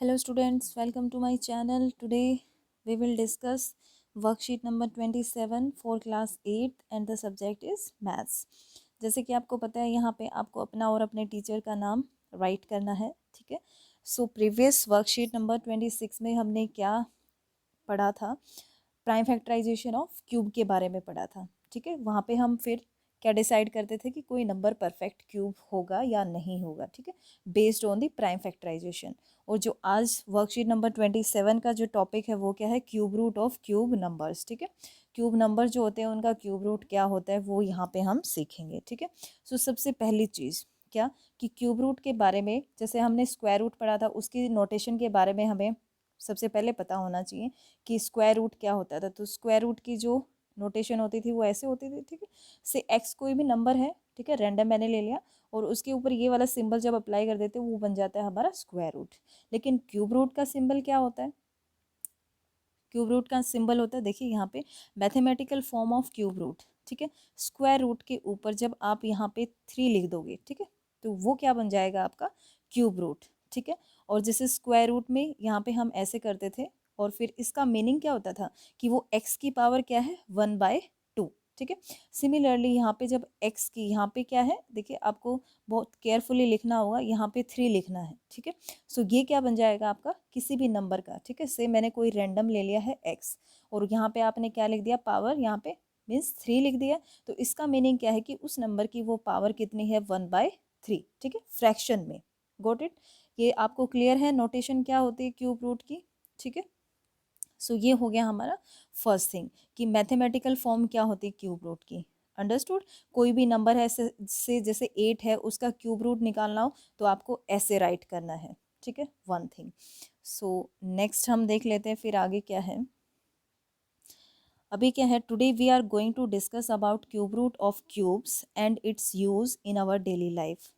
Hello students, welcome to my channel. Today we will discuss worksheet number 27 for class 8 and the subject is maths. जैसे कि आपको पता है यहाँ पे आपको अपना और अपने टीचर का नाम राइट करना है, ठीक है। सो प्रीवियस वर्कशीट नंबर 26 में हमने क्या पढ़ा था, प्राइम फैक्टराइजेशन ऑफ क्यूब के बारे में पढ़ा था, ठीक है। वहाँ पे हम फिर क्या डिसाइड करते थे कि कोई नंबर परफेक्ट क्यूब होगा या नहीं होगा, ठीक है, based on the prime factorization. और जो आज वर्कशीट नंबर 27 का जो टॉपिक है वो क्या है, cube root of cube numbers, ठीक है। क्यूब नंबर जो होते हैं उनका क्यूब रूट क्या होता है वो यहाँ पे हम सीखेंगे, ठीक है। सो सबसे पहली चीज़ क्या कि क्यूब रूट के बारे में, जैसे हमने स्क्वायर रूट पढ़ा था उसकी नोटेशन के बारे में हमें सबसे पहले पता होना चाहिए कि स्क्वायर रूट क्या होता था। तो स्क्वायर रूट की जो नोटेशन होती थी वो ऐसे होती थी, ठीक है। से एक्स कोई भी नंबर है, ठीक है, रैंडम मैंने ले लिया और उसके ऊपर ये वाला सिंबल जब अप्लाई कर देते वो बन जाता है हमारा स्क्वायर रूट। लेकिन क्यूब रूट का सिंबल क्या होता है, क्यूब रूट का सिंबल होता है, देखिए यहाँ पे mathematical form of cube root, ठीक है। स्क्वायर रूट के ऊपर जब आप यहाँ पे 3 लिख दोगे, ठीक है, तो वो क्या बन जाएगा आपका क्यूब रूट, ठीक है। और जैसे स्क्वायर रूट में यहाँ पे हम ऐसे करते थे और फिर इसका मीनिंग क्या होता था कि वो एक्स की पावर क्या है 1/2, ठीक है। सिमिलरली यहाँ पे जब एक्स की यहाँ पे क्या है, देखिए आपको बहुत केयरफुली लिखना होगा, यहाँ पे 3 लिखना है, ठीक है। सो ये क्या बन जाएगा आपका किसी भी नंबर का, ठीक है। से मैंने कोई रैंडम ले लिया है एक्स और यहाँ पे आपने क्या लिख दिया, पावर यहाँ पे मीन्स 3 लिख दिया। तो इसका मीनिंग क्या है कि उस नंबर की वो पावर कितनी है 1/3, ठीक है, फ्रैक्शन में। गोट इट, ये आपको क्लियर है नोटेशन क्या होती है क्यूब रूट की, ठीक है। सो ये हो गया हमारा फर्स्ट थिंग कि मैथमेटिकल फॉर्म क्या होती है क्यूब रूट की। अंडरस्टूड। कोई भी नंबर है से जैसे 8 है उसका क्यूब रूट निकालना हो तो आपको ऐसे राइट करना है, ठीक है, वन थिंग। सो नेक्स्ट हम देख लेते हैं फिर आगे क्या है। अभी क्या है, today we are going to discuss about cube root of cubes and its use in our daily life.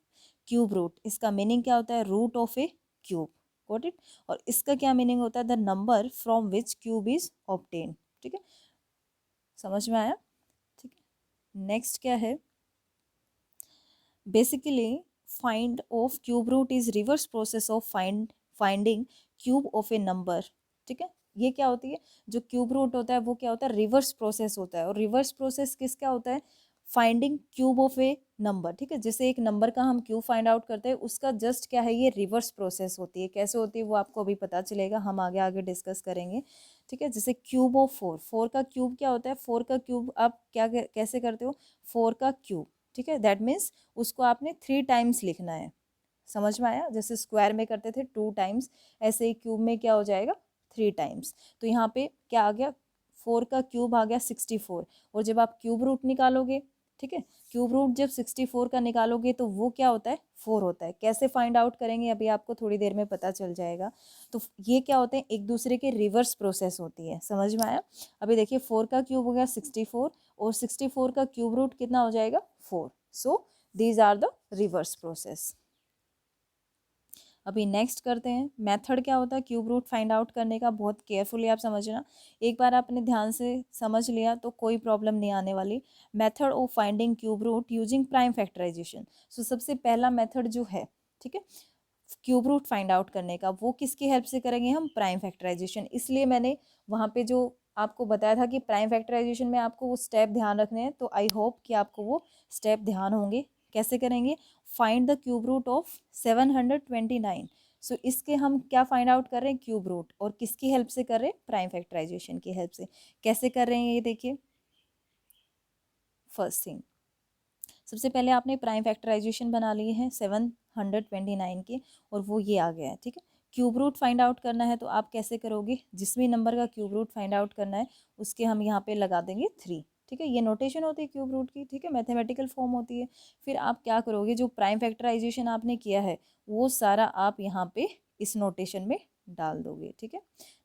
Cube root, इसका मीनिंग क्या होता है, root of a cube, got it. और इसका क्या मीनिंग होता है, the number from which cube is obtain, ठीक है, समझ में आया, ठीक है। नेक्स्ट क्या है, basically find of cube root is reverse process of finding cube of a number, ठीक है। ये क्या होती है, जो क्यूब रूट होता है वो क्या होता है, रिवर्स प्रोसेस होता है। और रिवर्स प्रोसेस किसका होता है, finding cube of a number, ठीक है। जैसे एक नंबर का हम क्यूब फाइंड आउट करते हैं उसका जस्ट क्या है, ये रिवर्स प्रोसेस होती है। कैसे होती है वो आपको अभी पता चलेगा, हम आगे आगे डिस्कस करेंगे, ठीक है। जैसे क्यूब ऑफ 4, 4 का क्यूब क्या होता है, 4 का क्यूब आप क्या कैसे करते हो, 4 का क्यूब, ठीक है, दैट मीन्स उसको आपने 3 टाइम्स लिखना है, समझ में आया। जैसे स्क्वायर में करते थे 2 टाइम्स, ऐसे ही क्यूब में क्या हो जाएगा 3 टाइम्स। तो यहाँ पे क्या आ गया, 4 का क्यूब आ गया 64। और जब आप क्यूब रूट निकालोगे, ठीक है, क्यूब रूट जब 64 का निकालोगे तो वो क्या होता है 4 होता है। कैसे फाइंड आउट करेंगे अभी आपको थोड़ी देर में पता चल जाएगा। तो ये क्या होते हैं, एक दूसरे के रिवर्स प्रोसेस होती है, समझ में आया। अभी देखिए 4 का क्यूब हो गया 64 और 64 का क्यूब रूट कितना हो जाएगा 4। So these are the reverse process. अभी नेक्स्ट करते हैं, मेथड क्या होता है क्यूब रूट फाइंड आउट करने का, बहुत केयरफुली आप समझना। एक बार आपने ध्यान से समझ लिया तो कोई प्रॉब्लम नहीं आने वाली। Method of finding cube root using prime factorization. So सबसे पहला मेथड जो है, ठीक है, क्यूब रूट फाइंड आउट करने का, वो किसकी हेल्प से करेंगे हम, प्राइम फैक्टराइजेशन। इसलिए मैंने वहाँ पे जो आपको बताया था कि प्राइम फैक्टराइजेशन में आपको वो स्टेप ध्यान रखने हैं, तो आई होप कि आपको वो स्टेप ध्यान होंगे। कैसे करेंगे, find the cube root of 729। So इसके हम क्या फाइंड आउट कर रहे हैं, क्यूब रूट, और किसकी हेल्प से कर रहे हैं, प्राइम फैक्टराइजेशन की हेल्प से। कैसे कर रहे हैं ये देखिए। फर्स्ट थिंग, सबसे पहले आपने प्राइम फैक्टराइजेशन बना लिए हैं 729 के और वो ये आ गया है, ठीक है। क्यूब रूट फाइंड आउट करना है तो आप कैसे करोगे, जिस भी नंबर का क्यूब रूट फाइंड आउट करना है उसके हम यहाँ पे लगा देंगे 3, ठीक है। ये नोटेशन होती है क्यूब रूट की, ठीक है, मैथमेटिकल फॉर्म होती है। फिर आप क्या करोगे, जो प्राइम फैक्टराइजेशन आपने किया है वो सारा आप यहाँ पे इस नोटेशन में डाल दोगे, ठीक है,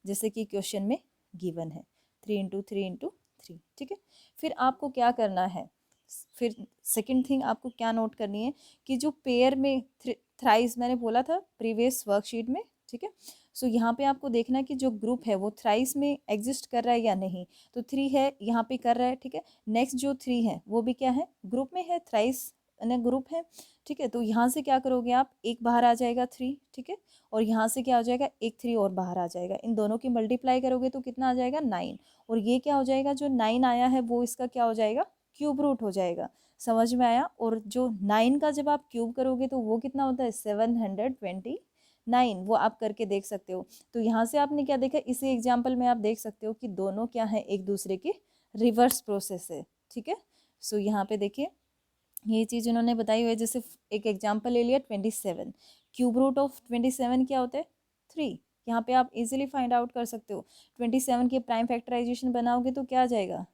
जैसे कि क्वेश्चन में गिवन है 3 × 3 × 3, ठीक है। फिर आपको क्या करना है, फिर सेकंड थिंग आपको क्या नोट करनी है कि जो पेयर में थ्राइस मैंने बोला था प्रीवियस वर्कशीट में, ठीक है। सो यहाँ पे आपको देखना है कि जो ग्रुप है वो थ्राइस में एग्जिस्ट कर रहा है या नहीं। तो 3 है यहाँ पे कर रहा है, ठीक है। नेक्स्ट जो 3 है वो भी क्या है, ग्रुप में है, थ्राइस ग्रुप है, ठीक है। तो यहाँ से क्या करोगे आप, एक बाहर आ जाएगा 3, ठीक है, और यहाँ से क्या हो जाएगा, एक 3 और बाहर आ जाएगा। इन दोनों की मल्टीप्लाई करोगे तो कितना आ जाएगा, 9। और ये क्या हो जाएगा, जो 9 आया है वो इसका क्या हो जाएगा, क्यूब रूट हो जाएगा। समझ में आया। और जो 9 का जब आप क्यूब करोगे तो वो कितना होता है, 729। वो आप करके देख सकते हो। तो यहाँ से आपने क्या देखा, इसी एग्जाम्पल में आप देख सकते हो कि दोनों क्या है, एक दूसरे की रिवर्स प्रोसेस है, ठीक है। सो यहाँ पे देखिए ये चीज़ उन्होंने बताई हुई है। जैसे एक एग्जाम्पल ले लिया 27, क्यूब रूट ऑफ 27 क्या होता है, 3। यहाँ पे आप इजीली फाइंड आउट कर सकते हो। 27 के प्राइम फैक्टराइजेशन बनाओगे तो क्या आ जाएगा,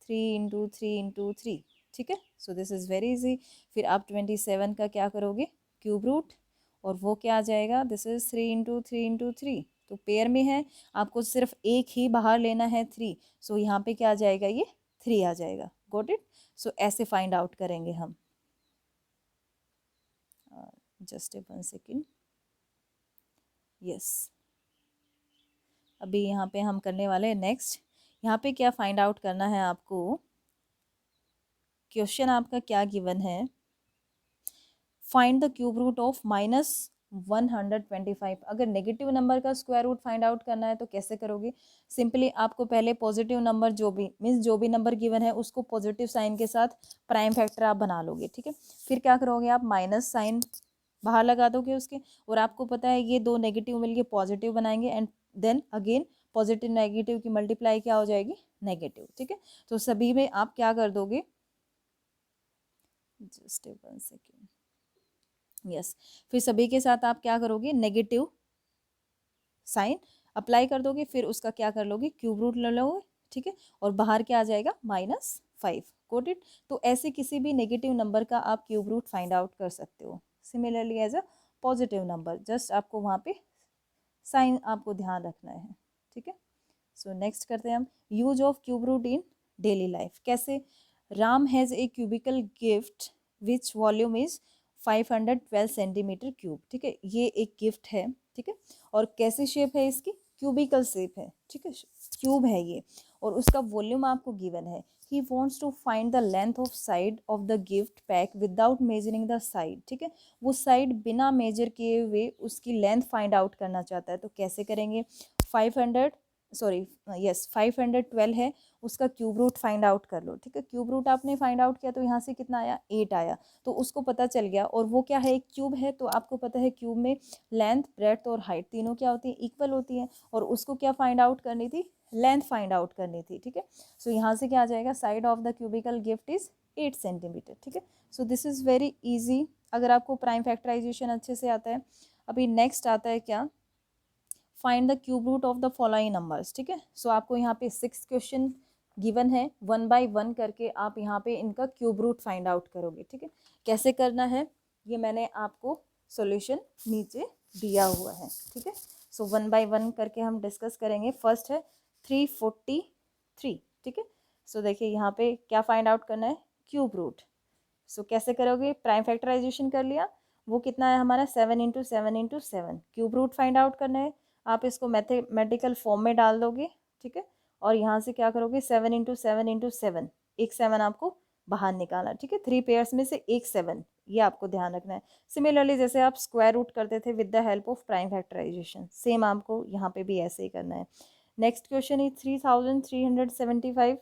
3 × 3 × 3, ठीक है। So this is very easy. फिर आप 27 का क्या करोगे, क्यूब रूट, और वो क्या आ जाएगा, दिस इज़ 3 × 3 × 3। तो पेयर में है, आपको सिर्फ एक ही बाहर लेना है 3। सो यहाँ पे क्या आ जाएगा, ये 3 आ जाएगा। Got it. सो ऐसे फाइंड आउट करेंगे हम। Just 1 second. यस, अभी यहाँ पे हम करने वाले हैं नेक्स्ट। यहाँ पे क्या फाइंड आउट करना है आपको, क्वेश्चन आपका क्या गिवन है, find the cube root of -125। अगर नेगेटिव नंबर का स्क्वायर रूट फाइंड आउट करना है तो कैसे करोगे, सिंपली आपको पहले पॉजिटिव नंबर जो भी मीन्स जो भी नंबर गिवन है उसको पॉजिटिव साइन के साथ प्राइम फैक्टर आप बना लोगे, ठीक है। फिर क्या करोगे, आप माइनस साइन बाहर लगा दोगे उसके, और आपको पता है ये दो नेगेटिव मिलके पॉजिटिव बनाएंगे, and then again positive negative की मल्टीप्लाई क्या हो जाएगी, नेगेटिव, ठीक है। तो सभी में आप क्या कर दोगे, जस्ट 1 सेकेंड। यस, फिर सभी के साथ आप क्या करोगे, नेगेटिव साइन अप्लाई कर दोगे, फिर उसका क्या कर लोगे, क्यूब रूट ले लोगे, ठीक है। और बाहर क्या आ जाएगा, -5। Got it. तो ऐसे किसी भी नेगेटिव नंबर का आप क्यूब रूट फाइंड आउट कर सकते हो। Similarly as a positive number, just आपको वहाँ पे साइन आपको ध्यान रखना है, ठीक है। सो नेक्स्ट करते हैं हम, use of cube root in daily life. कैसे, Ram has a cubical gift which volume is 512 centimetre cube, ठीक है। ये एक गिफ्ट है, ठीक है। और कैसे शेप है इसकी, क्यूबिकल शेप है, ठीक है, क्यूब है ये, और उसका वॉल्यूम आपको गिवन है। He wants to find the length of side of the gift pack without measuring the side, ठीक है। वो साइड बिना मेजर किए हुए उसकी लेंथ फाइंड आउट करना चाहता है। तो कैसे करेंगे, 512 है, उसका क्यूब रूट फाइंड आउट कर लो, ठीक है। क्यूब रूट आपने फाइंड आउट किया तो यहाँ से कितना आया, 8 आया। तो उसको पता चल गया, और वो क्या है, एक क्यूब है, तो आपको पता है क्यूब में लेंथ, ब्रेड्थ और हाइट तीनों क्या होती है, इक्वल होती है। और उसको क्या फाइंड आउट करनी थी, लेंथ फाइंड आउट करनी थी, ठीक है। सो यहाँ से क्या आ जाएगा, side of the cubical gift is 8 centimetre, ठीक है। So this is very easy अगर आपको प्राइम फैक्टराइजेशन अच्छे से आता है। अभी नेक्स्ट आता है क्या, find the cube root of the following numbers, ठीक है। सो आपको यहाँ पे 6 क्वेश्चन गिवन है, 1 बाय 1 करके आप यहाँ पे इनका क्यूब रूट फाइंड आउट करोगे, ठीक है। कैसे करना है ये मैंने आपको सॉल्यूशन नीचे दिया हुआ है, ठीक है। सो 1 बाय 1 करके हम डिस्कस करेंगे। फर्स्ट है 343, ठीक है। सो देखिए यहाँ पे क्या फाइंड आउट करना है, क्यूब रूट। सो कैसे करोगे, प्राइम फैक्टराइजेशन कर लिया, वो कितना है हमारा 7 × 7 × 7। क्यूब रूट फाइंड आउट करना है, आप इसको मैथमेटिकल फॉर्म में डाल दोगे, ठीक है। और यहाँ से क्या करोगे, 7 × 7 × 7, एक 7 आपको बाहर निकालना, ठीक है। 3 पेयर्स में से एक 7, ये आपको ध्यान रखना है। सिमिलरली जैसे आप स्क्वायर रूट करते थे with the help of prime factorization, same आपको यहाँ पे भी ऐसे ही करना है। Next question is 3375।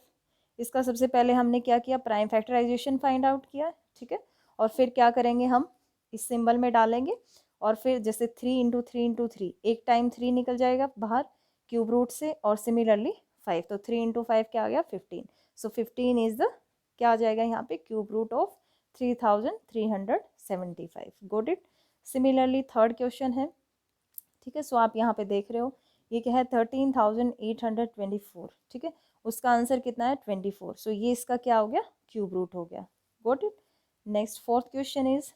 इसका सबसे पहले हमने क्या किया, प्राइम फैक्टराइजेशन फाइंड आउट किया, ठीक है। और फिर क्या करेंगे, हम इस सिंबल में डालेंगे, और फिर जैसे 3 × 3 × 3, एक टाइम 3 निकल जाएगा बाहर क्यूब रूट से, और सिमिलरली 5, तो 3 × 5 क्या आ गया, 15। सो 15 इज द क्या आ जाएगा यहाँ पे, cube root of 3375। Got it. Similarly third question है, ठीक है। सो आप यहाँ पे देख रहे हो ये क्या है, 13,824, ठीक है। उसका आंसर कितना है, 24। सो ये इसका क्या हो गया, क्यूब रूट हो गया। Got it. Next fourth question is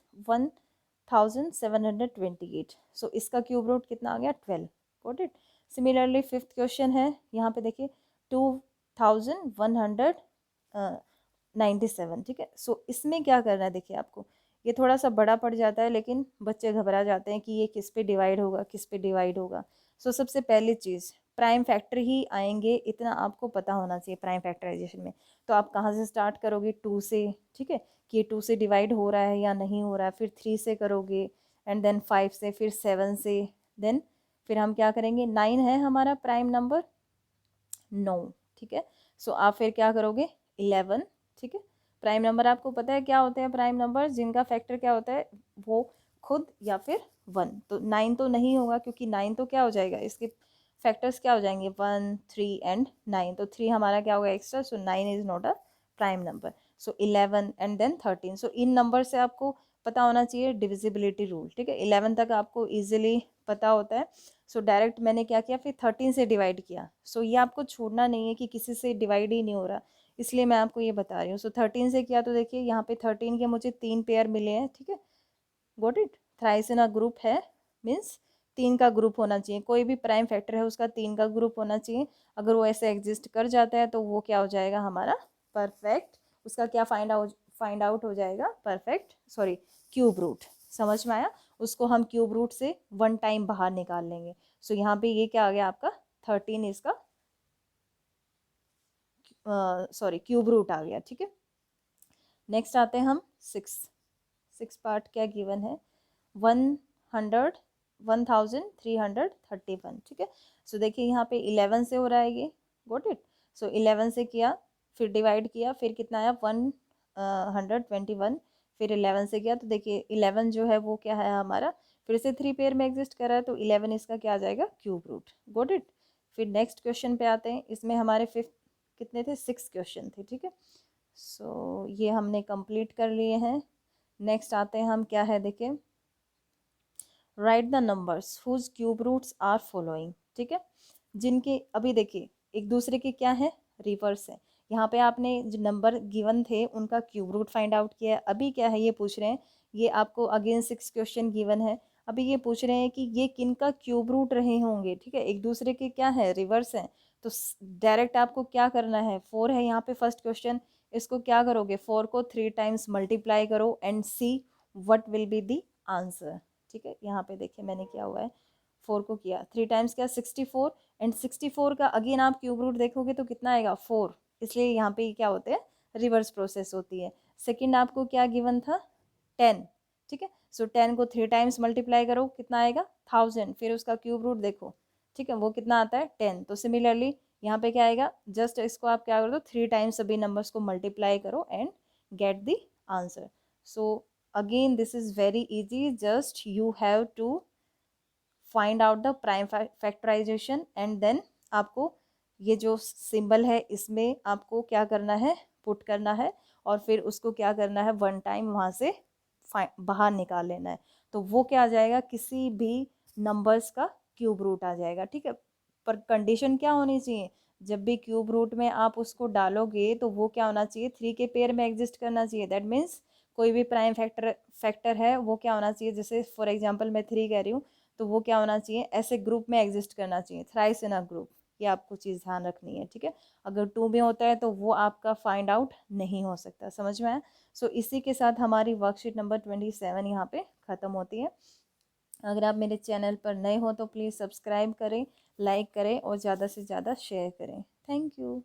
1728। सो इसका क्यूब रूट कितना आ गया, 12। Got it. Similarly fifth question है, यहाँ पे देखिए 2197, ठीक है। सो इसमें क्या करना है, देखिए आपको ये थोड़ा सा बड़ा पड़ जाता है, लेकिन बच्चे घबरा जाते हैं कि ये किस पे डिवाइड होगा, किस पे डिवाइड होगा। सो सबसे पहली चीज़ प्राइम फैक्टर ही आएंगे, इतना आपको पता होना चाहिए प्राइम फैक्टराइजेशन में। तो आप कहाँ से स्टार्ट करोगे, 2 से, ठीक है, कि 2 से डिवाइड हो रहा है या नहीं हो रहा है, फिर 3 से करोगे, एंड देन 5 से, फिर 7 से, देन फिर हम क्या करेंगे, 9 है हमारा प्राइम नंबर, 9, ठीक है। सो आप फिर क्या करोगे, 11, ठीक है। प्राइम नंबर आपको पता है क्या होते हैं, प्राइम नंबर जिनका फैक्टर क्या होता है, वो खुद या फिर 1। तो 9 तो नहीं होगा, क्योंकि 9 तो क्या हो जाएगा, इसके फैक्टर्स क्या हो जाएंगे, 1, 3 एंड 9, तो 3 हमारा क्या होगा extra, so 9 is not a prime number. So 11 and then 13। So इन नंबर से आपको पता होना चाहिए डिविजिबिलिटी रूल, ठीक है। 11 तक आपको इजीली पता होता है। सो डायरेक्ट मैंने क्या किया, फिर 13 से डिवाइड किया। सो ये आपको छोड़ना नहीं है कि किसी से डिवाइड ही नहीं हो रहा, इसलिए मैं आपको ये बता रही हूँ। सो 13 से किया, तो देखिए यहाँ पे 13 के मुझे 3 पेयर मिले हैं, ठीक है। Got it, thrice in a group है, मीन्स 3 का ग्रुप होना चाहिए, कोई भी प्राइम फैक्टर है उसका 3 का ग्रुप होना चाहिए। अगर वो ऐसे एग्जिस्ट कर जाता है तो वो क्या हो जाएगा हमारा परफेक्ट, उसका क्या फाइंड आउट हो जाएगा, परफेक्ट, सॉरी, क्यूब रूट। समझ में आया, उसको हम क्यूब रूट से 1 टाइम बाहर निकाल लेंगे। सो यहाँ पे ये क्या आ गया आपका 13 इसका सॉरी क्यूब रूट आ गया, ठीक है। नेक्स्ट आते हैं हम 6 पार्ट क्या गिवन है, 1331, ठीक है। सो देखिए यहाँ पे 11 से हो रहा है ये, गोट इट। सो 11 से किया, फिर डिवाइड किया, फिर कितना आया 121, फिर 11 से किया, तो देखिए 11 जो है वो क्या है हमारा, फिर से 3 पेयर में एग्जिस्ट कर रहा है, तो 11 इसका क्या आ जाएगा, क्यूब रूट, गोट इट। फिर नेक्स्ट क्वेश्चन पे आते हैं, इसमें हमारे 5 कितने थे, 6 क्वेश्चन थे, ठीक है। सो ये हमने कंप्लीट कर लिए हैं। नेक्स्ट आते हैं हम, क्या है देखिए, write the numbers whose cube roots are following, ठीक है। जिनके अभी देखिए एक दूसरे के क्या है, रिवर्स है। यहाँ पे आपने जो नंबर गिवन थे उनका क्यूब रूट फाइंड आउट किया है। अभी क्या है ये पूछ रहे हैं, ये आपको अगेन 6 क्वेश्चन गिवन है, अभी ये पूछ रहे हैं कि ये किन का क्यूब रूट रहे होंगे, ठीक है। एक दूसरे के क्या है, रिवर्स है। तो डायरेक्ट आपको क्या करना है, 4 है यहाँ पे फर्स्ट क्वेश्चन, इसको क्या करोगे, 4 को 3 टाइम्स मल्टीप्लाई करो and see what will be the answer, ठीक है। यहाँ पे देखिए मैंने क्या हुआ है, 4 को किया 3 टाइम्स क्या, 64, एंड 64 का अगेन आप क्यूब रूट देखोगे तो कितना आएगा, 4, इसलिए यहाँ पे क्या होते हैं, रिवर्स प्रोसेस होती है। सेकंड आपको क्या गिवन था, 10, ठीक है। सो 10 को 3 टाइम्स मल्टीप्लाई करो, कितना आएगा 1000, फिर उसका क्यूब रूट देखो, ठीक है, वो कितना आता है 10। तो सिमिलरली यहाँ पे क्या आएगा, जस्ट इसको आप क्या कर दो, 3 टाइम्स सभी नंबर्स को मल्टीप्लाई करो and get the answer. So again this is very easy, just you have to find out the prime factorization and then आपको ये जो सिंबल है इसमें आपको क्या करना है, पुट करना है, और फिर उसको क्या करना है, 1 टाइम वहाँ से बाहर निकाल लेना है, तो वो क्या आ जाएगा, किसी भी नंबर्स का क्यूब रूट आ जाएगा, ठीक है। पर कंडीशन क्या होनी चाहिए, जब भी क्यूब रूट में आप उसको डालोगे तो वो क्या होना चाहिए, 3 के पेयर में एग्जिस्ट करना चाहिए। दैट मीन्स कोई भी प्राइम फैक्टर है वो क्या होना चाहिए, जैसे फॉर एग्जांपल मैं 3 कह रही हूँ, तो वो क्या होना चाहिए, ऐसे ग्रुप में एग्जिस्ट करना चाहिए, थ्राइस इन अ ग्रुप, ये आपको चीज़ ध्यान रखनी है, ठीक है। अगर 2 में होता है तो वो आपका फाइंड आउट नहीं हो सकता, समझ में आया। सो इसी के साथ हमारी वर्कशीट नंबर 27 यहाँ पे ख़त्म होती है। अगर आप मेरे चैनल पर नए हो तो प्लीज़ सब्सक्राइब करें, लाइक करें और ज़्यादा से ज़्यादा शेयर करें। Thank you.